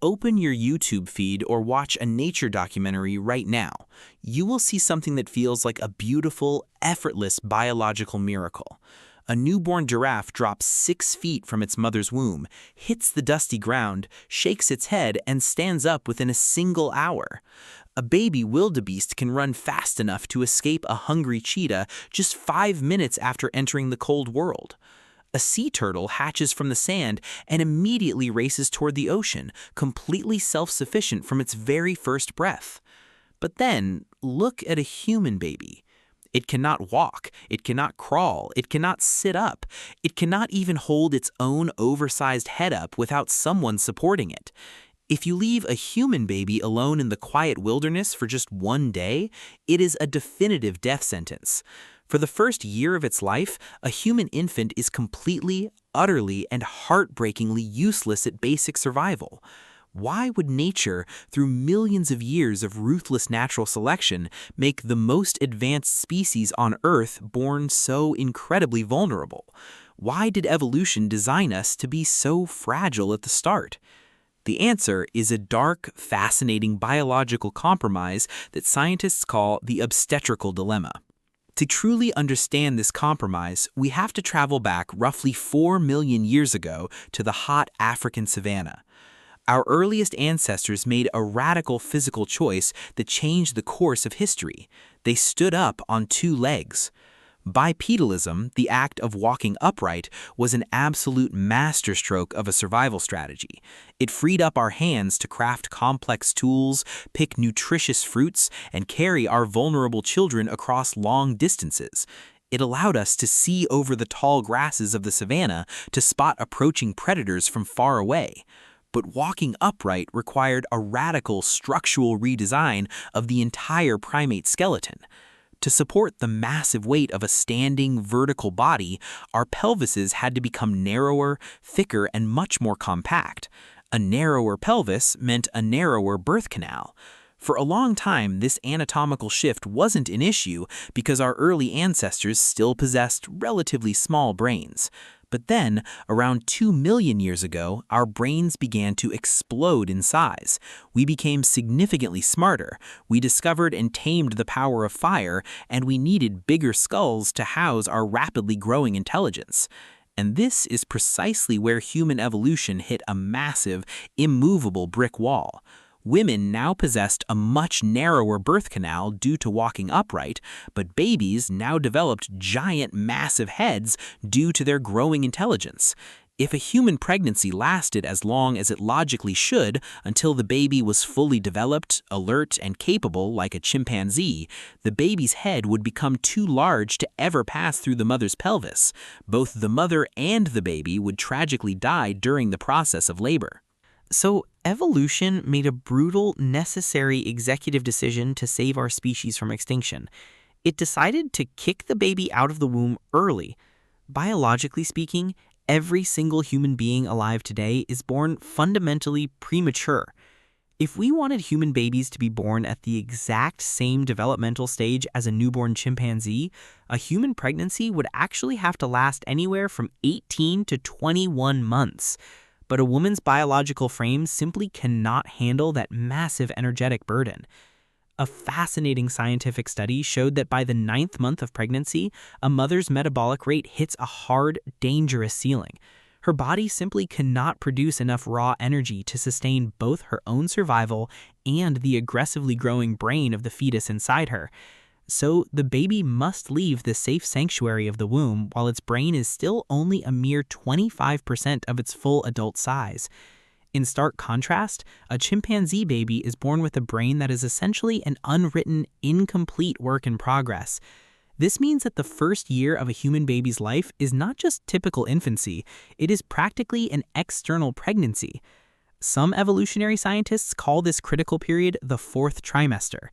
Open your YouTube feed or watch a nature documentary right now. You will see something that feels like a beautiful, effortless biological miracle. A newborn giraffe drops 6 feet from its mother's womb, hits the dusty ground, shakes its head, and stands up within a single hour. A baby wildebeest can run fast enough to escape a hungry cheetah just 5 minutes after entering the cold world. A sea turtle hatches from the sand and immediately races toward the ocean, completely self-sufficient from its very first breath. But then, look at a human baby. It cannot walk, it cannot crawl, it cannot sit up, it cannot even hold its own oversized head up without someone supporting it. If you leave a human baby alone in the quiet wilderness for just one day, it is a definitive death sentence. For the first year of its life, a human infant is completely, utterly, and heartbreakingly useless at basic survival. Why would nature, through millions of years of ruthless natural selection, make the most advanced species on Earth born so incredibly vulnerable? Why did evolution design us to be so fragile at the start? The answer is a dark, fascinating biological compromise that scientists call the obstetrical dilemma. To truly understand this compromise, we have to travel back roughly 4 million years ago to the hot African savanna. Our earliest ancestors made a radical physical choice that changed the course of history. They stood up on 2 legs. Bipedalism, the act of walking upright, was an absolute masterstroke of a survival strategy. It freed up our hands to craft complex tools, pick nutritious fruits, and carry our vulnerable children across long distances. It allowed us to see over the tall grasses of the savanna to spot approaching predators from far away. But walking upright required a radical structural redesign of the entire primate skeleton. To support the massive weight of a standing, vertical body, our pelvises had to become narrower, thicker, and much more compact. A narrower pelvis meant a narrower birth canal. For a long time, this anatomical shift wasn't an issue because our early ancestors still possessed relatively small brains. But then, around 2 million years ago, our brains began to explode in size. We became significantly smarter, we discovered and tamed the power of fire, and we needed bigger skulls to house our rapidly growing intelligence. And this is precisely where human evolution hit a massive, immovable brick wall. Women now possessed a much narrower birth canal due to walking upright, but babies now developed giant, massive heads due to their growing intelligence. If a human pregnancy lasted as long as it logically should until the baby was fully developed, alert, and capable like a chimpanzee, the baby's head would become too large to ever pass through the mother's pelvis. Both the mother and the baby would tragically die during the process of labor. So, evolution made a brutal, necessary executive decision to save our species from extinction. It decided to kick the baby out of the womb early. Biologically speaking, every single human being alive today is born fundamentally premature. If we wanted human babies to be born at the exact same developmental stage as a newborn chimpanzee, a human pregnancy would actually have to last anywhere from 18 to 21 months. But a woman's biological frame simply cannot handle that massive energetic burden. A fascinating scientific study showed that by the 9th month of pregnancy, a mother's metabolic rate hits a hard, dangerous ceiling. Her body simply cannot produce enough raw energy to sustain both her own survival and the aggressively growing brain of the fetus inside her. So the baby must leave the safe sanctuary of the womb while its brain is still only a mere 25% of its full adult size. In stark contrast, a chimpanzee baby is born with a brain that is essentially an unwritten, incomplete work in progress. This means that the first year of a human baby's life is not just typical infancy, it is practically an external pregnancy. Some evolutionary scientists call this critical period the 4th trimester.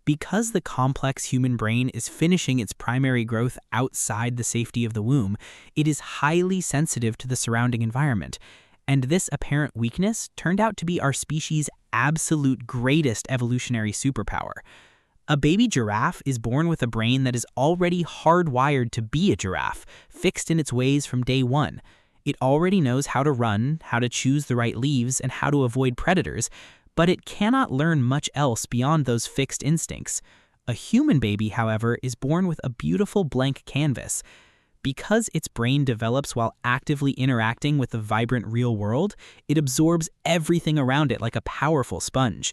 Because the complex human brain is finishing its primary growth outside the safety of the womb, it is highly sensitive to the surrounding environment. And this apparent weakness turned out to be our species' absolute greatest evolutionary superpower. A baby giraffe is born with a brain that is already hardwired to be a giraffe, fixed in its ways from day one. It already knows how to run, how to choose the right leaves, and how to avoid predators, but it cannot learn much else beyond those fixed instincts. A human baby, however, is born with a beautiful blank canvas. Because its brain develops while actively interacting with the vibrant real world, it absorbs everything around it like a powerful sponge.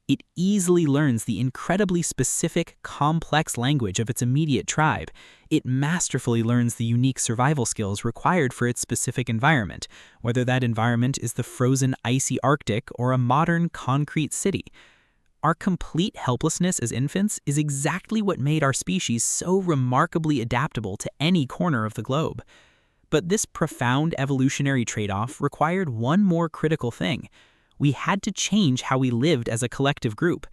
It easily learns the incredibly specific, complex language of its immediate tribe. It masterfully learns the unique survival skills required for its specific environment, whether that environment is the frozen, icy Arctic or a modern, concrete city. Our complete helplessness as infants is exactly what made our species so remarkably adaptable to any corner of the globe. But this profound evolutionary trade-off required one more critical thing. We had to change how we lived as a collective group.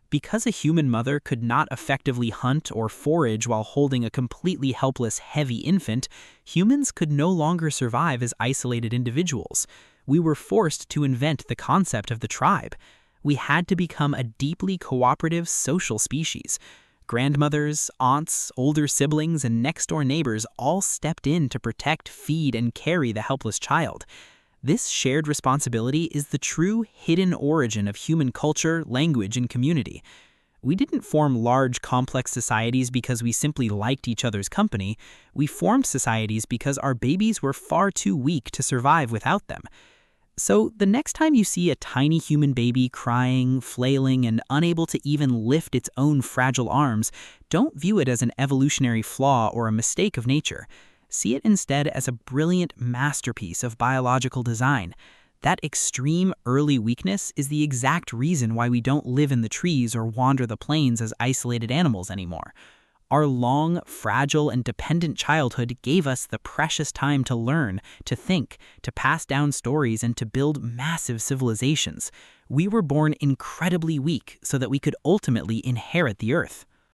Because a human mother could not effectively hunt or forage while holding a completely helpless, heavy infant, humans could no longer survive as isolated individuals. We were forced to invent the concept of the tribe. We had to become a deeply cooperative social species. Grandmothers, aunts, older siblings, and next-door neighbors all stepped in to protect, feed, and carry the helpless child. This shared responsibility is the true hidden origin of human culture, language, and community. We didn't form large, complex societies because we simply liked each other's company. We formed societies because our babies were far too weak to survive without them. So the next time you see a tiny human baby crying, flailing, and unable to even lift its own fragile arms, don't view it as an evolutionary flaw or a mistake of nature. See it instead as a brilliant masterpiece of biological design. That extreme early weakness is the exact reason why we don't live in the trees or wander the plains as isolated animals anymore. Our long, fragile, and dependent childhood gave us the precious time to learn, to think, to pass down stories, and to build massive civilizations. We were born incredibly weak so that we could ultimately inherit the earth.